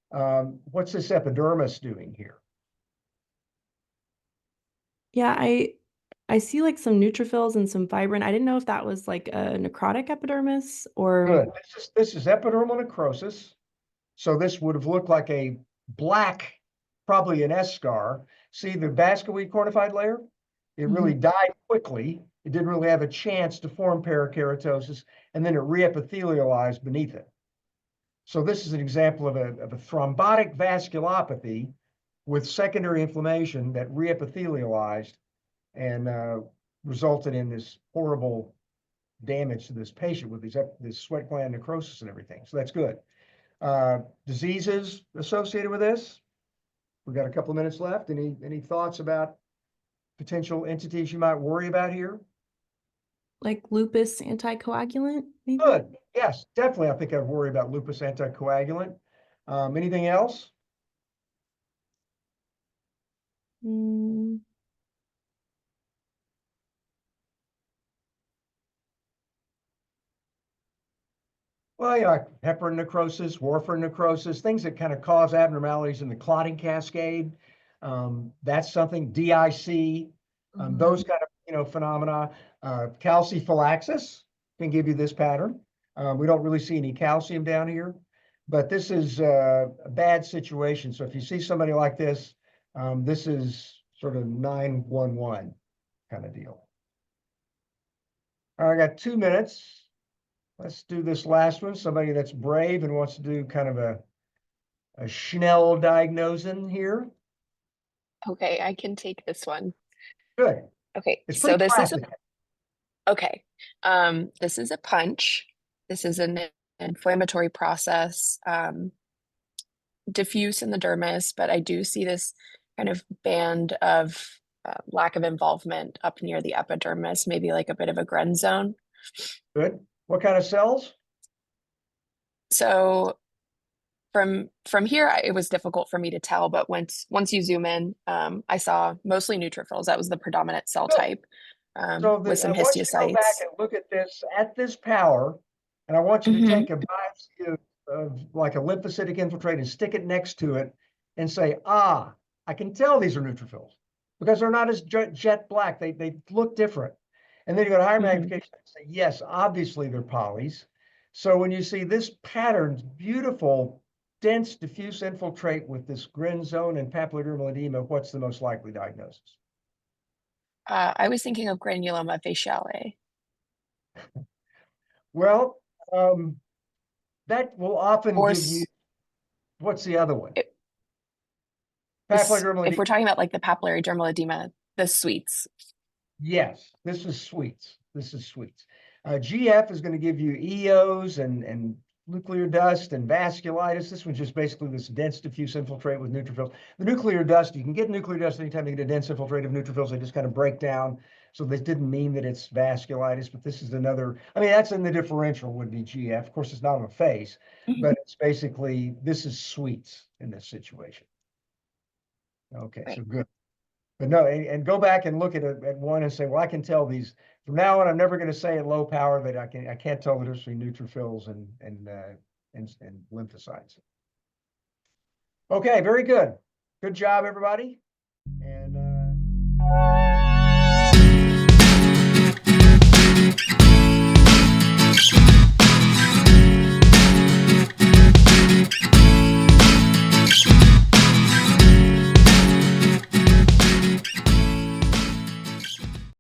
what's this epidermis doing here? Yeah, I see like some neutrophils and some fibrin. I didn't know if that was like a necrotic epidermis or. Good. This is epidermal necrosis. So this would have looked like a black, probably an S scar. See the vascular cornified layer? It really died quickly. It didn't really have a chance to form parakeratosis, and then it reepithelialized beneath it. So this is an example of a thrombotic vasculopathy with secondary inflammation that reepithelialized and resulted in this horrible damage to this patient with this sweat gland necrosis and everything. So that's good. Diseases associated with this? We've got a couple of minutes left. Any thoughts about potential entities you might worry about here? Like lupus anticoagulant, maybe? Good. Yes, definitely. I think I'd worry about lupus anticoagulant. Anything else? Well, like heparin necrosis, warfarin necrosis, things that kind of cause abnormalities in the clotting cascade. That's something. DIC, those kind of phenomena. Calciphylaxis can give you this pattern. We don't really see any calcium down here, but this is a bad situation. So if you see somebody like this, this is sort of 911 kind of deal. All right, I got 2 minutes. Let's do this last one. Somebody that's brave and wants to do kind of a Schnell diagnosing here. Okay, I can take this one. Good. Okay, It's so pretty this is classic. this is a punch. This is an inflammatory process, diffuse in the dermis, but I do see this kind of band of lack of involvement up near the epidermis, maybe like a bit of a Gren zone. Good. What kind of cells? So from here, it was difficult for me to tell, but once you zoom in, I saw mostly neutrophils. That was the predominant cell type, with some I want you to go back histiocytes. and look at this at this power, and I want you to take a biopsy of like a lymphocytic infiltrate and stick it next to it and say, I can tell these are neutrophils because they're not as jet black. They look different. And then you go to higher magnification and say, yes, obviously they're polys. So when you see this pattern, beautiful, dense, diffuse infiltrate with this Gren zone and papillodermal edema, what's the most likely diagnosis? I was thinking of granuloma faciale. Well, That will often Or give you, what's the other one? It- Papillary if dermal we're edema. talking about like the papillary dermal edema, the sweets. Yes, this is sweets. This is sweets. GF is going to give you EOs and nuclear dust and vasculitis. This one's just basically this dense diffuse infiltrate with neutrophils. The nuclear dust, you can get nuclear dust anytime you get a dense infiltrate of neutrophils. They just kind of break down. So this didn't mean that it's vasculitis, but this is another, I mean, that's in the differential would be GF. Of course, it's not on the face, but it's basically, this is sweets in this situation. Okay, so Right. good. But no, and go back and look at one and say, well, I can tell these from now on. I'm never going to say at low power that I can't tell the difference between neutrophils and lymphocytes. Okay, very good. Good job, everybody. And